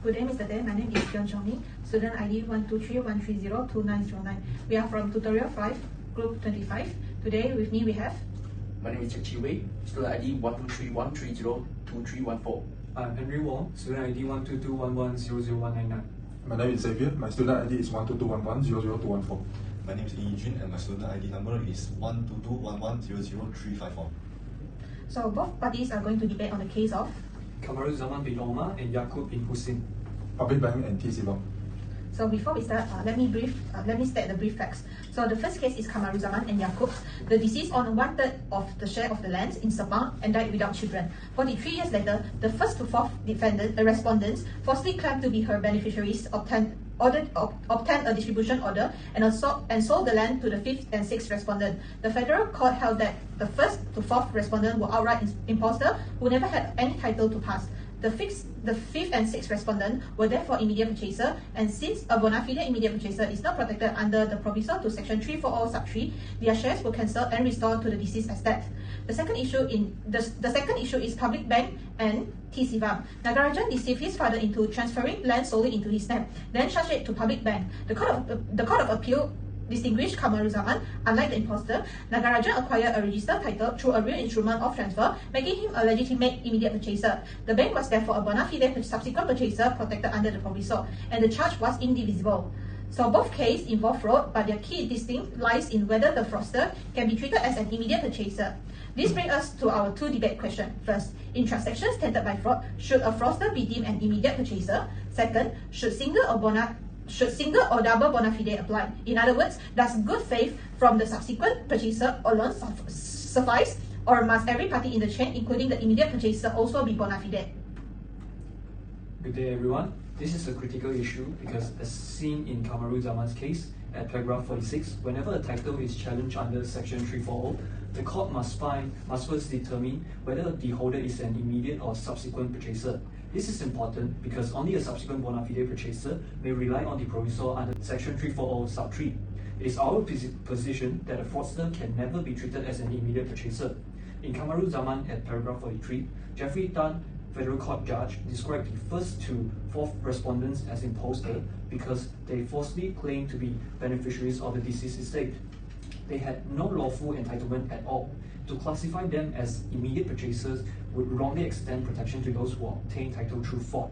Good day, Mr. Day. My name is Kyun Chong-Min, student ID 123-130-2909. We are from tutorial 5, group 25. Today with me we have... My name is Chi Wei, student ID 123-130-2314. I'm Henry Wong, student ID 122-11-00199. My name is Xavier. My student ID is 12211-00214. My name is Yi Jun and my student ID number is 12211000354. So both parties are going to debate on the case of Kamaruzaman bin Omar and Yaqub bin Hussein. Public Bank and T. Sivam. So before we start, let me state the brief facts. So the first case is Kamaruzaman and Yaqub. The deceased owned 1/3 of the share of the lands in Sepang and died without children. 43 years later, the first to fourth respondents falsely claimed to be her beneficiaries, obtained a distribution order and sold the land to the fifth and sixth respondent. The federal court held that the first to fourth respondent were outright imposters who never had any title to pass. The fifth and sixth respondent were therefore immediate purchaser, and since a bona fide immediate purchaser is not protected under the proviso to section 340 sub 3, their shares were cancelled and restored to the deceased estate. The second issue is Public Bank and T. Sivam. Nagarajan deceived his father into transferring land solely into his name, then charged it to Public Bank. The Court of Appeal distinguished Kamaruzaman. Unlike the imposter, Nagarajan acquired a registered title through a real instrument of transfer, making him a legitimate immediate purchaser. The bank was therefore a bona fide subsequent purchaser protected under the proviso, and the charge was indivisible. So both cases involve fraud, but their key distinction lies in whether the fraudster can be treated as an immediate purchaser. This brings us to our two debate questions. First, in transactions tainted by fraud, should a fraudster be deemed an immediate purchaser? Second, should single or double bona fide apply? In other words, does good faith from the subsequent purchaser alone suffice, or must every party in the chain, including the immediate purchaser, also be bona fide? Good day, everyone. This is a critical issue because, as seen in Kamaruzaman's case, at paragraph 46, whenever a title is challenged under section 340, the court must first determine whether the holder is an immediate or subsequent purchaser. This is important because only a subsequent bona fide purchaser may rely on the proviso under section 340 sub 3. It is our position that a fraudster can never be treated as an immediate purchaser. In Kamaruzaman at paragraph 43, Jeffrey Tan, Federal Court Judge, described the first to fourth respondents as imposter because they falsely claimed to be beneficiaries of the deceased estate. They had no lawful entitlement at all. To classify them as immediate purchasers would wrongly extend protection to those who obtain title through fraud.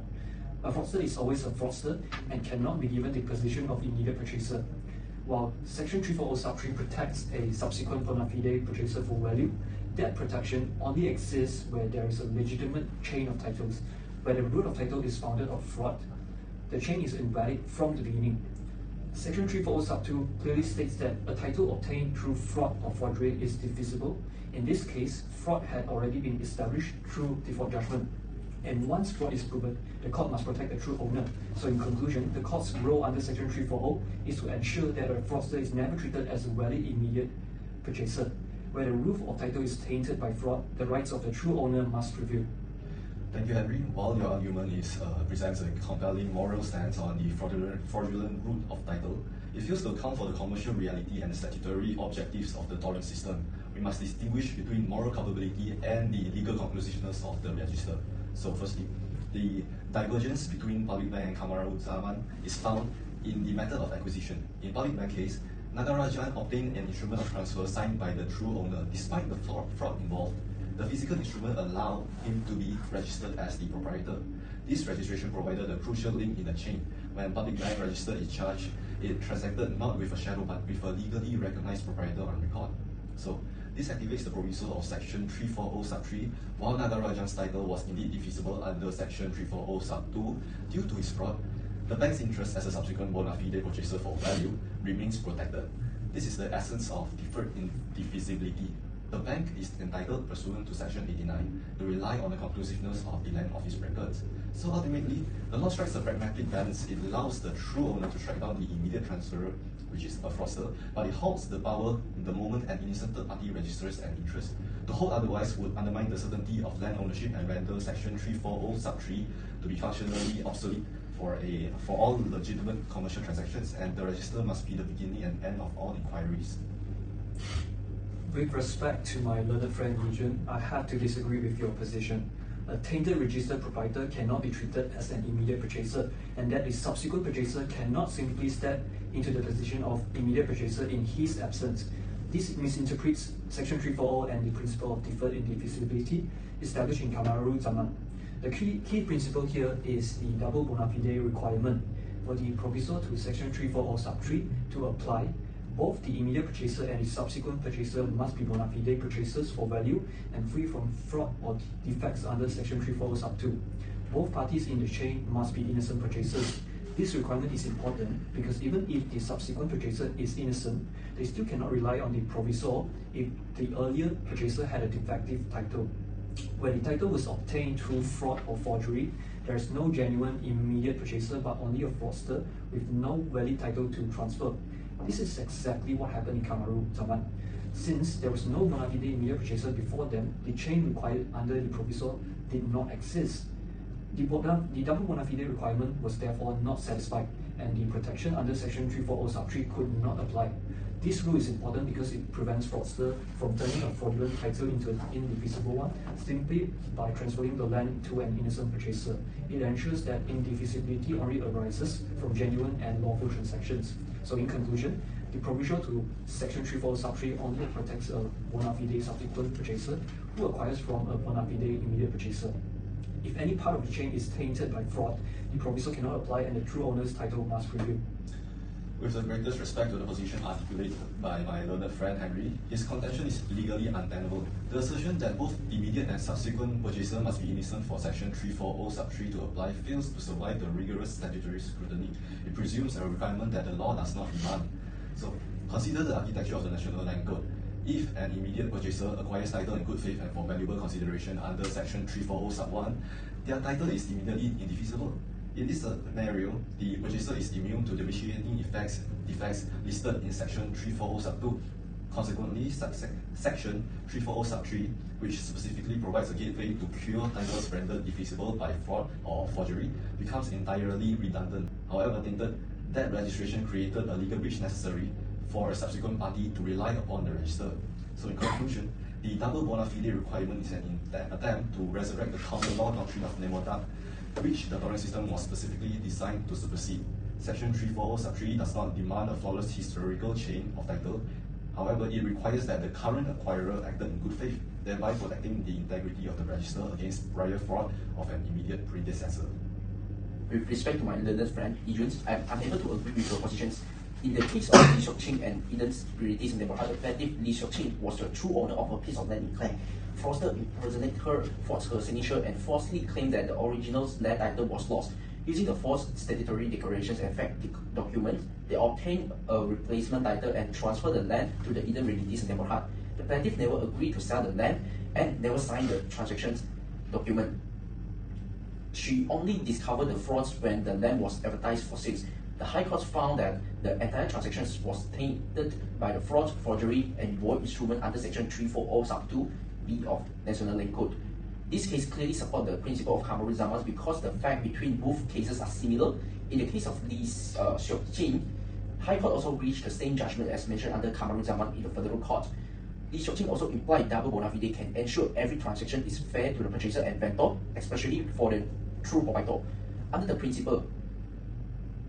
A fraudster is always a fraudster and cannot be given the position of immediate purchaser. While section 340 sub 3 protects a subsequent bona fide purchaser for value, that protection only exists where there is a legitimate chain of titles. Where the root of title is founded on fraud, the chain is invalid from the beginning. Section 340 sub 2 clearly states that a title obtained through fraud or forgery is divisible. In this case, fraud had already been established through default judgment. And once fraud is proven, the court must protect the true owner. So in conclusion, the court's role under section 340 is to ensure that a fraudster is never treated as a valid immediate purchaser. Where the root of title is tainted by fraud, the rights of the true owner must prevail. Thank you, Henry. While your argument presents a compelling moral stance on the fraudulent root of title, it fails to account for the commercial reality and the statutory objectives of the torrent system. We must distinguish between moral culpability and the legal conclusiveness of the register. So firstly, the divergence between Public Bank and Kamaruzaman is found in the method of acquisition. In Public Bank case, Nagarajan obtained an instrument of transfer signed by the true owner despite the fraud involved. The physical instrument allowed him to be registered as the proprietor. This registration provided a crucial link in the chain. When Public Bank registered its charge, it transacted not with a shadow but with a legally recognized proprietor on record. So, this activates the proviso of section 340 sub 3, while Nagarajan's title was indeed divisible under section 340 sub 2 due to his fraud. The bank's interest as a subsequent bona fide purchaser for value remains protected. This is the essence of deferred indivisibility. The bank is entitled, pursuant to section 89, to rely on the conclusiveness of the land office records. So ultimately, the law strikes a pragmatic balance. It allows the true owner to track down the immediate transferor, which is a fraudster, but it halts the power in the moment an innocent third-party registers an interest. To hold otherwise would undermine the certainty of land ownership and render section 340 sub 3 to be functionally obsolete for all legitimate commercial transactions, and the register must be the beginning and end of all inquiries. With respect to my learned friend Yi Jun, I have to disagree with your position. a tainted registered proprietor cannot be treated as an immediate purchaser, and that the subsequent purchaser cannot simply step into the position of immediate purchaser in his absence. This misinterprets Section 340 and the principle of deferred indivisibility established in Kamaru Zaman. The key principle here is the double bona fide requirement. For the proviso to Section 340 sub 3 to apply, both the immediate purchaser and the subsequent purchaser must be bona fide purchasers for value and free from fraud or defects under Section 340 sub 2. Both parties in the chain must be innocent purchasers. This requirement is important because even if the subsequent purchaser is innocent, they still cannot rely on the proviso if the earlier purchaser had a defective title. When the title was obtained through fraud or forgery, there is no genuine immediate purchaser but only a fraudster with no valid title to transfer. This is exactly what happened in Kamaru Zaman. Since there was no bona fide immediate purchaser before them, the chain required under the proviso did not exist. The double bona fide requirement was therefore not satisfied, and the protection under Section 340 sub 3 could not apply. This rule is important because it prevents fraudster from turning a fraudulent title into an indivisible one simply by transferring the land to an innocent purchaser. It ensures that indivisibility only arises from genuine and lawful transactions. So in conclusion, the proviso to Section 340 sub 3 only protects a bona fide subsequent purchaser who acquires from a bona fide immediate purchaser. If any part of the chain is tainted by fraud, the proviso cannot apply and the true owner's title must prevail. With the greatest respect to the position articulated by my learned friend Henry, his contention is legally untenable. The assertion that both immediate and subsequent purchaser must be innocent for Section 340 sub 3 to apply fails to survive the rigorous statutory scrutiny. It presumes a requirement that the law does not demand. So, consider the architecture of the National Land Code. If an immediate purchaser acquires title in good faith and for valuable consideration under Section 340 sub 1, their title is immediately indivisible. In this scenario, the purchaser is immune to the vitiating defects listed in Section 340 sub 2. Consequently, Section 340 sub 3, which specifically provides a gateway to cure titles rendered divisible by fraud or forgery, becomes entirely redundant. However tainted, that registration created a legal breach necessary for a subsequent party to rely upon the register. So in conclusion, the double bona fide requirement is an attempt to resurrect the common law doctrine of nemo dac, which the torrent system was specifically designed to supersede. Section 340 sub 3 does not demand a flawless historical chain of title. However, it requires that the current acquirer acted in good faith, thereby protecting the integrity of the register against prior fraud of an immediate predecessor. With respect to my learned friend, Yi Jun, I am unable to agree with your positions. In the case of Lee Seok Ching and Eden Spiritis in the Bahad, the plaintiff Lee Seok Ching was the true owner of a piece of land in Klang. Fraudster impersonated her, forged her signature, and falsely claimed that the original land title was lost. Using the false statutory declarations and fact documents, they obtained a replacement title and transferred the land to the Eden Spiritis in the Bahad. The plaintiff never agreed to sell the land and never signed the transactions document. She only discovered the frauds when the land was advertised for sale. The High Court found that the entire transaction was tainted by the fraud, forgery, and void instrument under Section 340 sub 2b of National Land Code. This case clearly supports the principle of Kamaru Zaman because the facts between both cases are similar. In the case of Lee Seok Ching, High Court also reached the same judgment as mentioned under Kamaru Zaman in the federal court. Lee Seok Ching also implied double bona fide can ensure every transaction is fair to the purchaser and vendor, especially for the true proprietor. Under the principle,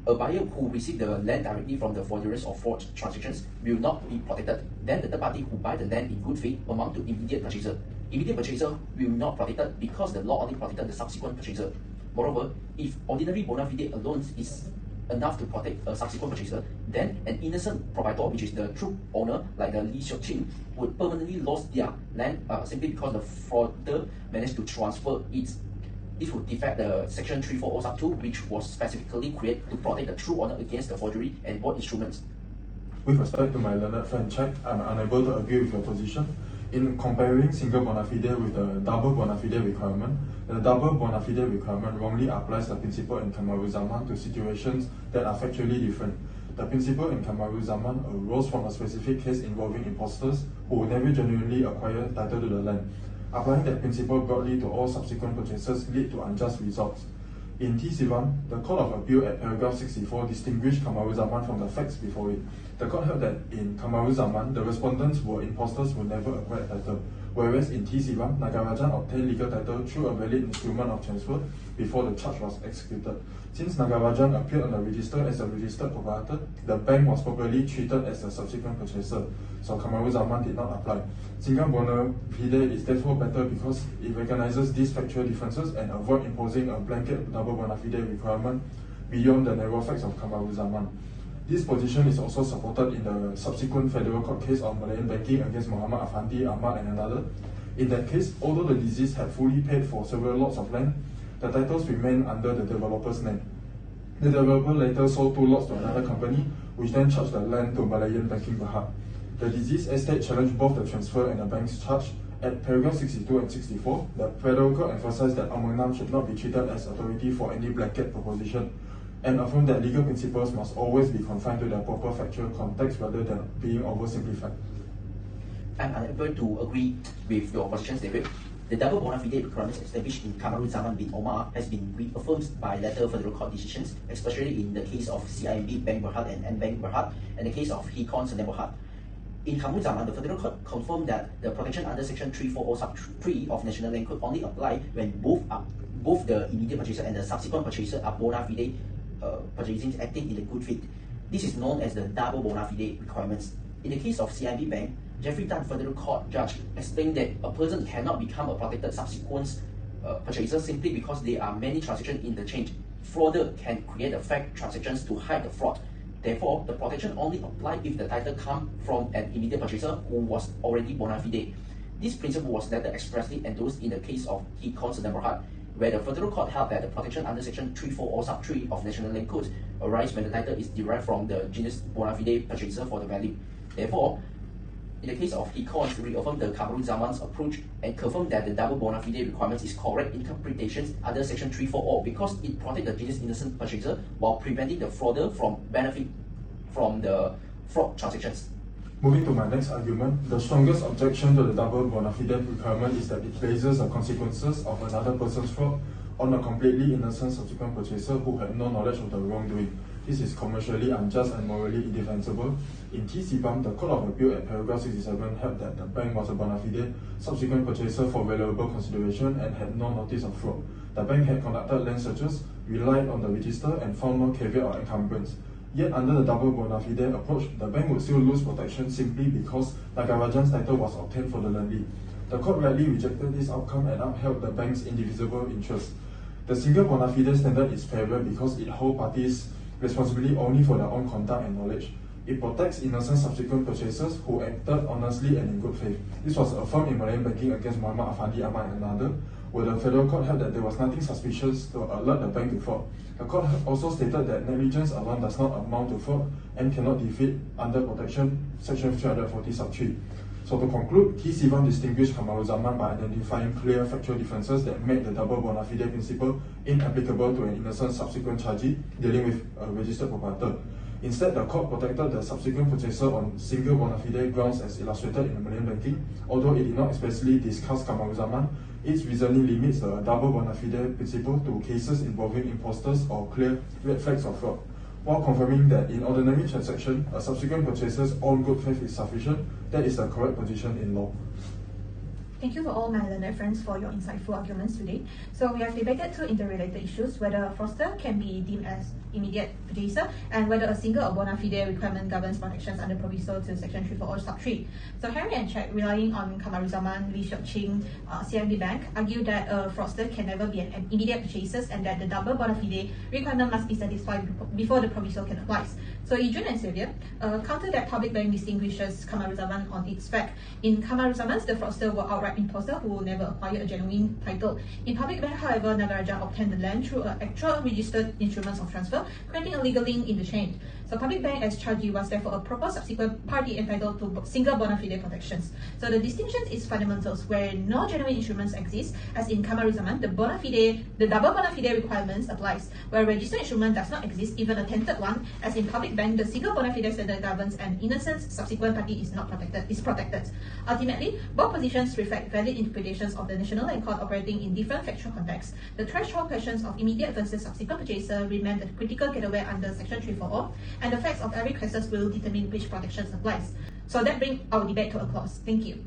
a buyer who received the land directly from the forgeries or forged transactions will not be protected. Then the third party who buy the land in good faith amount to immediate purchaser. Immediate purchaser will not protected because the law only protected the subsequent purchaser. Moreover, if ordinary bona fide alone is enough to protect a subsequent purchaser, then an innocent proprietor, which is the true owner, like the Lee Seok Ching, would permanently lose their land simply because the frauder managed to transfer it. This would defect the Section 340 sub 2, which was specifically created to protect the true owner against the forgery and void instruments. With respect to my learned friend Chek, I'm unable to agree with your position. In comparing single bona fide with the double bona fide requirement, the double bona fide requirement wrongly applies the principle in Kamaru Zaman to situations that are factually different. The principle in Kamaru Zaman arose from a specific case involving impostors who never genuinely acquired title to the land. Applying that principle broadly to all subsequent purchases lead to unjust results. In T. Sivan, the Court of Appeal at paragraph 64 distinguished Kamaru Zaman from the facts before it. The court held that in Kamaru Zaman, the respondents were impostors who never acquired title, whereas in T. Sivam, Nagarajan obtained legal title through a valid instrument of transfer before the charge was executed. Since Nagarajan appeared on the register as a registered proprietor, the bank was properly treated as a subsequent purchaser, so Kamaru Zaman did not apply. Single bona fide is therefore better because it recognizes these factual differences and avoid imposing a blanket double bona fide requirement beyond the narrow facts of Kamaru Zaman. This position is also supported in the subsequent federal court case of Malayan Banking against Muhammad Afandi, Ahmad and another. In that case, although the deceased had fully paid for several lots of land, the titles remained under the developer's name. The developer later sold 2 lots to another company, which then charged the land to Malayan Banking Berhad. The deceased estate challenged both the transfer and the bank's charge. At paragraph 62 and 64, the federal court emphasized that Amangnam should not be treated as authority for any blanket proposition, and affirmed that legal principles must always be confined to their proper factual context rather than being oversimplified. I'm unable to agree with your positions, David. The double bona fide requirements established in Kamaru Zaman bin Omar has been reaffirmed by later federal court decisions, especially in the case of CIMB Bank Berhad and M-Bank Berhad, and the case of Hikon Sdn Bhd. In Kamaru Zaman, the federal court confirmed that the protection under Section 340 sub 3 of National Land Code only apply when both the immediate purchaser and the subsequent purchaser are bona fide purchasing acting in the good faith. This is known as the double bona fide requirements. In the case of CIMB Bank, Jeffrey Tan, federal court judge, explained that a person cannot become a protected subsequent purchaser simply because there are many transactions interchanged. Frauder can create a fake transactions to hide the fraud. Therefore, the protection only applies if the title comes from an immediate purchaser who was already bona fide. This principle was later expressly endorsed in the case of Hikon Sdn Bhd, where the federal court held that the protection under Section 340 sub 3 of National Land Code arises when the title is derived from the genus bona fide purchaser for the value. Therefore, in the case of Hikon, reaffirmed the Kamaru Zaman's approach and confirmed that the double bona fide requirements is correct interpretations under Section 340 because it protects the genus innocent purchaser while preventing the frauder from benefit from the fraud transactions. Moving to my next argument, the strongest objection to the double bona fide requirement is that it places the consequences of another person's fraud on a completely innocent subsequent purchaser who had no knowledge of the wrongdoing. This is commercially unjust and morally indefensible. In T. Sivam, the Court of Appeal at paragraph 67 held that the bank was a bona fide subsequent purchaser for valuable consideration and had no notice of fraud. The bank had conducted land searches, relied on the register, and found no caveat or encumbrance. Yet under the double bona fide approach, the bank would still lose protection simply because Nagarajan's title was obtained for the lendee. The court rightly rejected this outcome and upheld the bank's indivisible interest. The single bona fide standard is fairer because it holds parties responsibility only for their own conduct and knowledge. It protects innocent subsequent purchasers who acted honestly and in good faith. This was affirmed in Malayan Banking against Muhammad Afandi, Ahmad and another, where the federal court held that there was nothing suspicious to alert the bank to fraud. The court also stated that negligence alone does not amount to fraud and cannot defeat under protection Section 340 sub 3. So to conclude, T. Sivam distinguished Kamaru Zaman by identifying clear factual differences that made the double bona fide principle inapplicable to an innocent subsequent chargee dealing with a registered proprietor. Instead, the court protected the subsequent purchaser on single bona fide grounds as illustrated in the Malayan Banking. Although it did not expressly discuss Kamaru Zaman, its reasoning limits the double bona fide principle to cases involving imposters or clear red flags of fraud, while confirming that in ordinary transaction, a subsequent purchaser's own good faith is sufficient. That is the correct position in law. Thank you to all my learned friends for your insightful arguments today. So we have debated two interrelated issues, whether a fraudster can be deemed as immediate purchaser and whether a single or bona fide requirement governs protections under proviso to Section 340 sub 3. So Henry and Chad, relying on Kamaru Zaman, Lee Seok Ching, CIMB Bank, argued that a fraudster can never be an immediate purchaser and that the double bona fide requirement must be satisfied before the proviso can apply. So Yijun and Xavier counter that Public Bank distinguishes Kamaru Zaman on its fact. In Kamaru Zaman's, the fraudster were outright imposter who never acquired a genuine title. In Public Bank, however, Nagarajan obtained the land through an actual registered instruments of transfer, creating a legal link in the chain. So Public Bank as chargee was therefore a proper subsequent party entitled to single bona fide protections. So the distinction is fundamentals where no genuine instruments exist, as in Kamaru Zaman, the double bona fide requirements applies, where a registered instrument does not exist, even a tainted one, as in Public Bank, the single bona fide standard governs and innocent subsequent party is protected. Ultimately, both positions reflect valid interpretations of the National Land Court operating in different factual contexts. The threshold questions of immediate versus subsequent purchaser remain the critical gateway under Section 340, and the facts of every case will determine which protections applies. So that brings our debate to a close. Thank you.